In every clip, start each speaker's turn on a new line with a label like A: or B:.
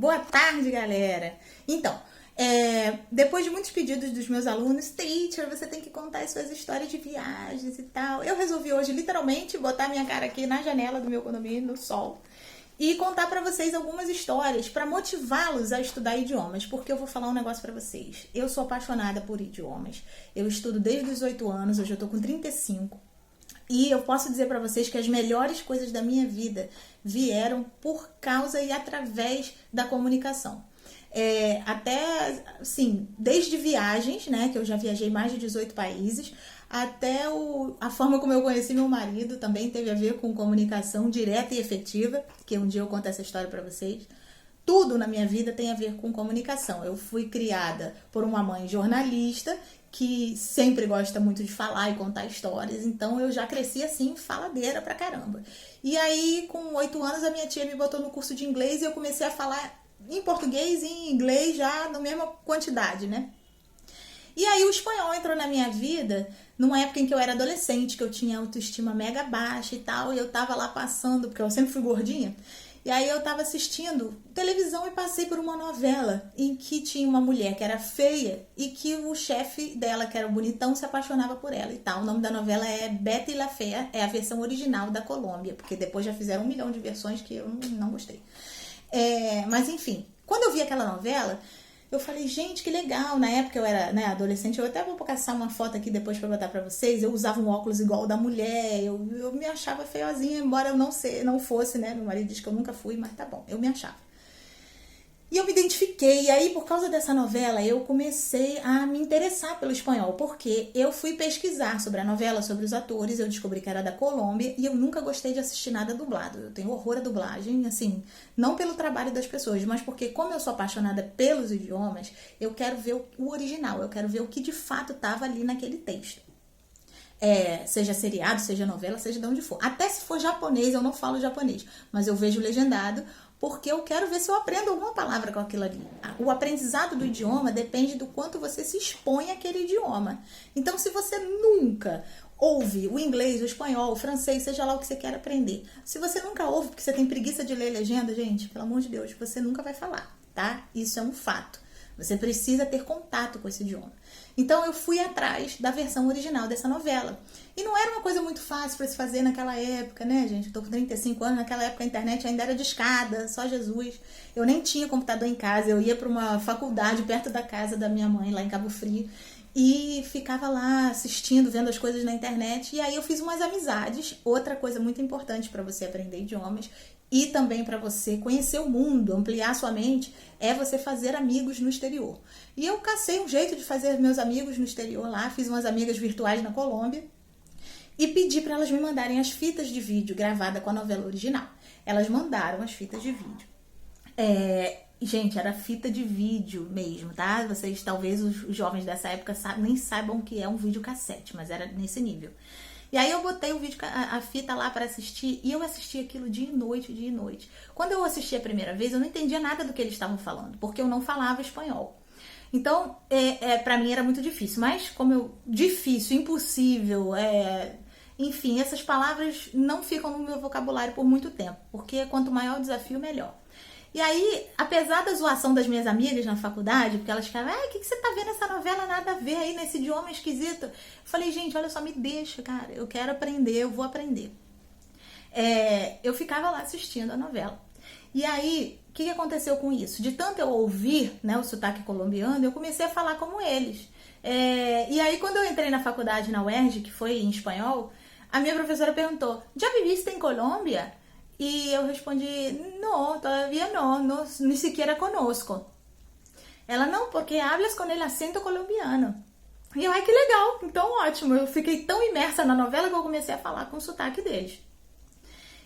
A: Boa tarde, galera! Então, depois de muitos pedidos dos meus alunos, teacher, você tem que contar as suas histórias de viagens e tal. Eu resolvi hoje, literalmente, botar minha cara aqui na janela do meu condomínio, no sol, e contar pra vocês algumas histórias pra motivá-los a estudar idiomas, porque eu vou falar um negócio pra vocês. Eu sou apaixonada por idiomas. Eu estudo desde os 8 anos, hoje eu tô com 35. E eu posso dizer pra vocês que as melhores coisas da minha vida vieram por causa e através da comunicação. Até, assim, desde viagens, né, que eu já viajei mais de 18 países, até a forma como eu conheci meu marido também teve a ver com comunicação direta e efetiva, que um dia eu conto essa história pra vocês. Tudo na minha vida tem a ver com comunicação. Eu fui criada por uma mãe jornalista que sempre gosta muito de falar e contar histórias, então eu já cresci assim, faladeira pra caramba. E aí, com 8 anos, a minha tia me botou no curso de inglês e eu comecei a falar em português e em inglês já na mesma quantidade, né? E aí o espanhol entrou na minha vida numa época em que eu era adolescente, que eu tinha autoestima mega baixa e tal, e eu tava lá passando, porque eu sempre fui gordinha, e aí eu tava assistindo televisão e passei por uma novela em que tinha uma mulher que era feia e que o chefe dela, que era bonitão, se apaixonava por ela e tal. O nome da novela é Betty la Fea, é a versão original da Colômbia, porque depois já fizeram 1 milhão de versões que eu não gostei. Mas enfim, quando eu vi aquela novela, eu falei, gente, que legal. Na época eu era, né, adolescente, eu até vou caçar uma foto aqui depois pra botar pra vocês. Eu usava um óculos igual o da mulher, eu me achava feiozinha, embora eu não fosse, né? Meu marido diz que eu nunca fui, mas tá bom, eu me achava. E eu me identifiquei, e aí por causa dessa novela eu comecei a me interessar pelo espanhol, porque eu fui pesquisar sobre a novela, sobre os atores, eu descobri que era da Colômbia e eu nunca gostei de assistir nada dublado. Eu tenho horror à dublagem, assim, não pelo trabalho das pessoas, mas porque como eu sou apaixonada pelos idiomas, eu quero ver o original, eu quero ver o que de fato estava ali naquele texto. Seja seriado, seja novela, seja de onde for. Até se for japonês, eu não falo japonês, mas eu vejo legendado, porque eu quero ver se eu aprendo alguma palavra com aquilo ali. O aprendizado do idioma depende do quanto você se expõe àquele idioma. Então, se você nunca ouve o inglês, o espanhol, o francês, seja lá o que você quer aprender, se você nunca ouve porque você tem preguiça de ler legenda, gente, pelo amor de Deus, você nunca vai falar, tá? Isso é um fato. Você precisa ter contato com esse idioma. Então eu fui atrás da versão original dessa novela. E não era uma coisa muito fácil para se fazer naquela época, né, gente? Eu tô com 35 anos, naquela época a internet ainda era discada, só Jesus. Eu nem tinha computador em casa, eu ia para uma faculdade perto da casa da minha mãe, lá em Cabo Frio, e ficava lá assistindo, vendo as coisas na internet. E aí eu fiz umas amizades, outra coisa muito importante para você aprender idiomas e também para você conhecer o mundo, ampliar sua mente, é você fazer amigos no exterior. E eu cacei um jeito de fazer meus amigos no exterior lá, fiz umas amigas virtuais na Colômbia e pedi para elas me mandarem as fitas de vídeo gravadas com a novela original. Elas mandaram as fitas de vídeo. Gente, era fita de vídeo mesmo, tá? Vocês, talvez os jovens dessa época nem saibam o que é um videocassete, mas era nesse nível. E aí eu botei o vídeo, a fita lá para assistir, e eu assisti aquilo dia e noite, dia e noite. Quando eu assisti a primeira vez, eu não entendia nada do que eles estavam falando, porque eu não falava espanhol. Então, para mim era muito difícil, mas difícil, impossível, enfim, essas palavras não ficam no meu vocabulário por muito tempo, porque quanto maior o desafio, melhor. E aí, apesar da zoação das minhas amigas na faculdade, porque elas ficavam, o que você tá vendo essa novela nada a ver aí nesse idioma esquisito? Eu falei, gente, olha só, me deixa, cara, eu quero aprender, eu vou aprender. Eu ficava lá assistindo a novela. E aí, o que aconteceu com isso? De tanto eu ouvir, né, o sotaque colombiano, eu comecei a falar como eles. E aí, quando eu entrei na faculdade na UERJ, que foi em espanhol, a minha professora perguntou, já viviste em Colômbia? E eu respondi, no, todavía no, ni siquiera conozco. Ela, não, porque hablas com el acento colombiano. E eu, que legal, então ótimo. Eu fiquei tão imersa na novela que eu comecei a falar com o sotaque deles.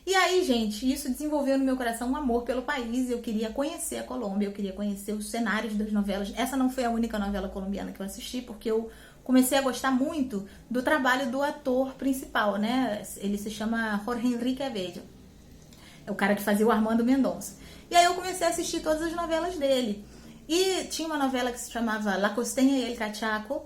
A: E aí, gente, isso desenvolveu no meu coração um amor pelo país. Eu queria conhecer a Colômbia, eu queria conhecer os cenários das novelas. Essa não foi a única novela colombiana que eu assisti, porque eu comecei a gostar muito do trabalho do ator principal, né? Ele se chama Jorge Enrique Abello. É o cara que fazia o Armando Mendonça. E aí eu comecei a assistir todas as novelas dele. E tinha uma novela que se chamava La Costeña y el Cachaco,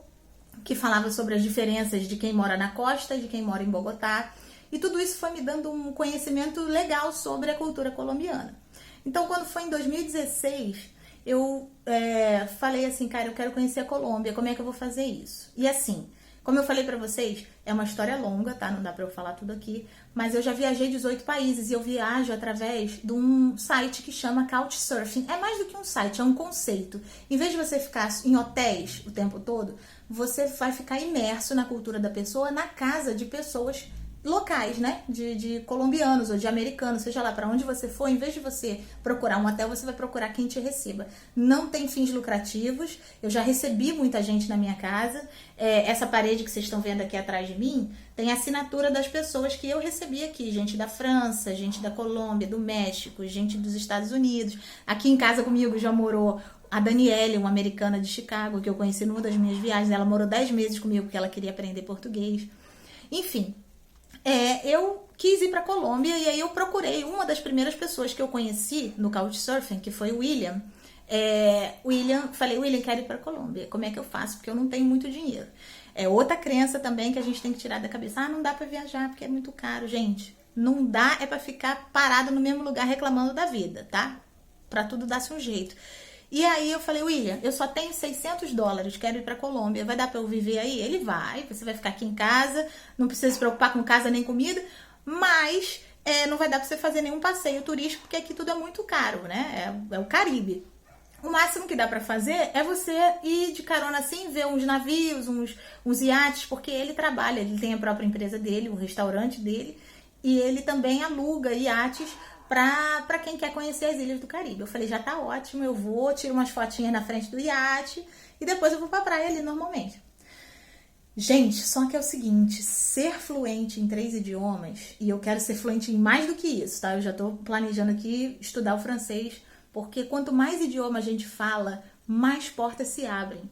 A: que falava sobre as diferenças de quem mora na costa e de quem mora em Bogotá. E tudo isso foi me dando um conhecimento legal sobre a cultura colombiana. Então, quando foi em 2016, eu falei assim, cara, eu quero conhecer a Colômbia, como é que eu vou fazer isso? E assim, como eu falei pra vocês, é uma história longa, tá? Não dá pra eu falar tudo aqui, mas eu já viajei 18 países e eu viajo através de um site que chama Couchsurfing. É mais do que um site, é um conceito. Em vez de você ficar em hotéis o tempo todo, você vai ficar imerso na cultura da pessoa, na casa de pessoas locais, né? De colombianos ou de americanos, seja lá para onde você for, em vez de você procurar um hotel, você vai procurar quem te receba. Não tem fins lucrativos. Eu já recebi muita gente na minha casa. Essa parede que vocês estão vendo aqui atrás de mim tem a assinatura das pessoas que eu recebi aqui. Gente da França, gente da Colômbia, do México, gente dos Estados Unidos. Aqui em casa comigo já morou a Daniele, uma americana de Chicago, que eu conheci numa das minhas viagens. Ela morou 10 meses comigo porque ela queria aprender português. Enfim, eu quis ir para Colômbia e aí eu procurei uma das primeiras pessoas que eu conheci no Couchsurfing, que foi o William. Falei, William, quero ir para Colômbia, como é que eu faço? Porque eu não tenho muito dinheiro. É outra crença também que a gente tem que tirar da cabeça. Não dá para viajar porque é muito caro, gente. Não dá, é para ficar parado no mesmo lugar reclamando da vida, tá? Para tudo dar-se um jeito. E aí eu falei, William, eu só tenho $600, quero ir pra Colômbia, vai dar pra eu viver aí? Ele vai, você vai ficar aqui em casa, não precisa se preocupar com casa nem comida, mas não vai dar pra você fazer nenhum passeio turístico, porque aqui tudo é muito caro, né? É o Caribe. O máximo que dá pra fazer é você ir de carona assim, ver uns navios, uns iates, porque ele trabalha, ele tem a própria empresa dele, o restaurante dele, e ele também aluga iates pra quem quer conhecer as ilhas do Caribe. Eu falei, já tá ótimo, eu vou, tiro umas fotinhas na frente do iate e depois eu vou pra praia ali normalmente. Gente, só que é o seguinte, ser fluente em 3 idiomas, e eu quero ser fluente em mais do que isso, tá? Eu já tô planejando aqui estudar o francês, porque quanto mais idioma a gente fala, mais portas se abrem.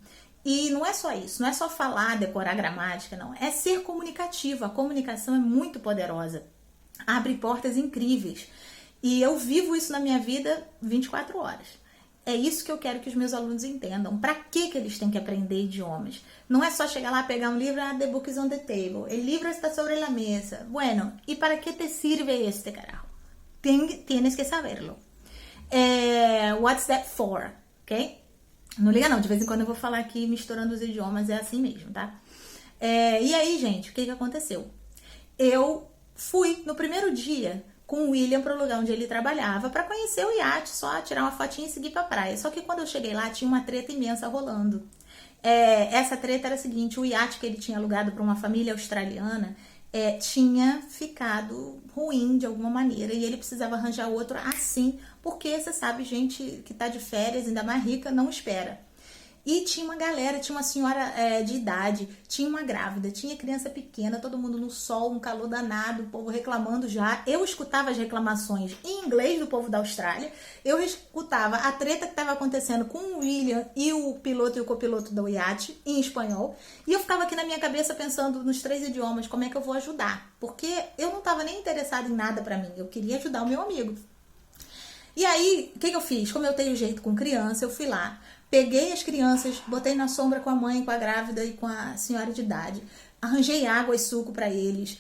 A: E não é só isso, não é só falar, decorar gramática, não. É ser comunicativo, a comunicação é muito poderosa. Abre portas incríveis. E eu vivo isso na minha vida 24 horas. É isso que eu quero que os meus alunos entendam. Para que eles têm que aprender idiomas? Não é só chegar lá, pegar um livro, the book is on the table. El libro está sobre la mesa. Bueno, ¿y para qué te sirve este carajo? Tienes que saberlo. What's that for? Ok? Não liga não, de vez em quando eu vou falar aqui misturando os idiomas, é assim mesmo, tá? E aí, gente, o que aconteceu? Eu fui no primeiro dia com o William para o lugar onde ele trabalhava para conhecer o iate, só tirar uma fotinha e seguir para a praia. Só que quando eu cheguei lá tinha uma treta imensa rolando. Essa treta era a seguinte, o iate que ele tinha alugado para uma família australiana tinha ficado ruim de alguma maneira e ele precisava arranjar outro assim, porque você sabe, gente que tá de férias, ainda mais rica, não espera. E tinha uma galera, tinha uma senhora de idade, tinha uma grávida, tinha criança pequena, todo mundo no sol, um calor danado, o povo reclamando já. Eu escutava as reclamações em inglês do povo da Austrália, eu escutava a treta que estava acontecendo com o William e o piloto e o copiloto do iate em espanhol, e eu ficava aqui na minha cabeça pensando nos 3 idiomas, como é que eu vou ajudar? Porque eu não estava nem interessada em nada para mim, eu queria ajudar o meu amigo. E aí, o que eu fiz? Como eu tenho jeito com criança, eu fui lá, peguei as crianças, botei na sombra com a mãe, com a grávida e com a senhora de idade. Arranjei água e suco para eles.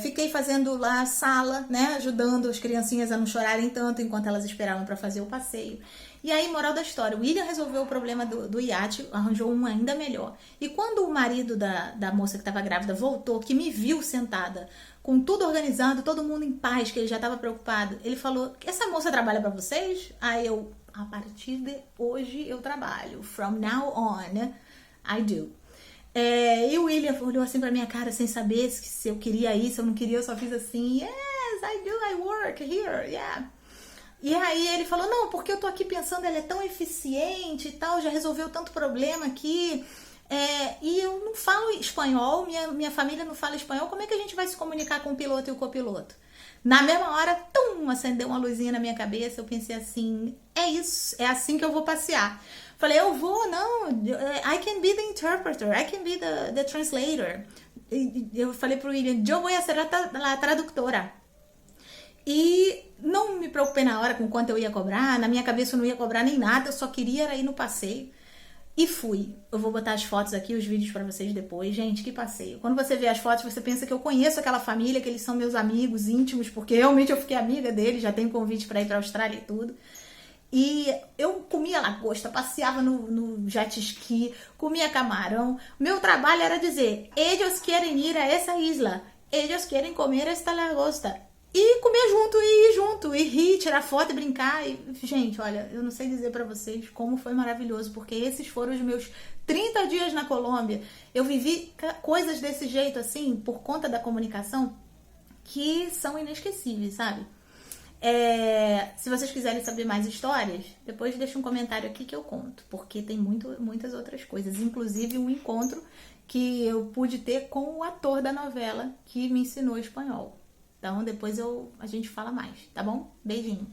A: Fiquei fazendo lá sala, né? Ajudando as criancinhas a não chorarem tanto enquanto elas esperavam para fazer o passeio. E aí, moral da história, o William resolveu o problema do iate, arranjou um ainda melhor. E quando o marido da moça que estava grávida voltou, que me viu sentada, com tudo organizado, todo mundo em paz, que ele já estava preocupado, ele falou, essa moça trabalha para vocês? Aí eu, a partir de hoje eu trabalho. From now on, I do. E o William olhou assim pra minha cara sem saber se eu queria ir, se eu não queria, eu só fiz assim, yes, I do, I work here, yeah. E aí ele falou, não, porque eu tô aqui pensando, ela é tão eficiente e tal, já resolveu tanto problema aqui, e eu não falo espanhol, minha família não fala espanhol, como é que a gente vai se comunicar com o piloto e o copiloto? Na mesma hora, acendeu uma luzinha na minha cabeça, eu pensei assim, é isso, é assim que eu vou passear. Falei, eu vou, não, I can be the interpreter, I can be the translator. Eu falei pro William, eu vou ser a tradutora. E não me preocupei na hora com quanto eu ia cobrar, na minha cabeça eu não ia cobrar nem nada, eu só queria ir no passeio. E fui. Eu vou botar as fotos aqui, os vídeos pra vocês depois. Gente, que passeio. Quando você vê as fotos, você pensa que eu conheço aquela família, que eles são meus amigos íntimos, porque realmente eu fiquei amiga deles, já tenho convite pra ir pra Austrália e tudo. E eu comia lagosta, passeava no jet ski, comia camarão. Meu trabalho era dizer, eles querem ir a essa isla, eles querem comer esta lagosta. E comer junto, e ir junto, e rir, tirar foto e brincar. E, gente, olha, eu não sei dizer pra vocês como foi maravilhoso, porque esses foram os meus 30 dias na Colômbia. Eu vivi coisas desse jeito, assim, por conta da comunicação, que são inesquecíveis, sabe? Se vocês quiserem saber mais histórias, depois deixa um comentário aqui que eu conto, porque tem muitas outras coisas, inclusive um encontro que eu pude ter com o ator da novela que me ensinou espanhol. Então depois a gente fala mais, tá bom? Beijinho!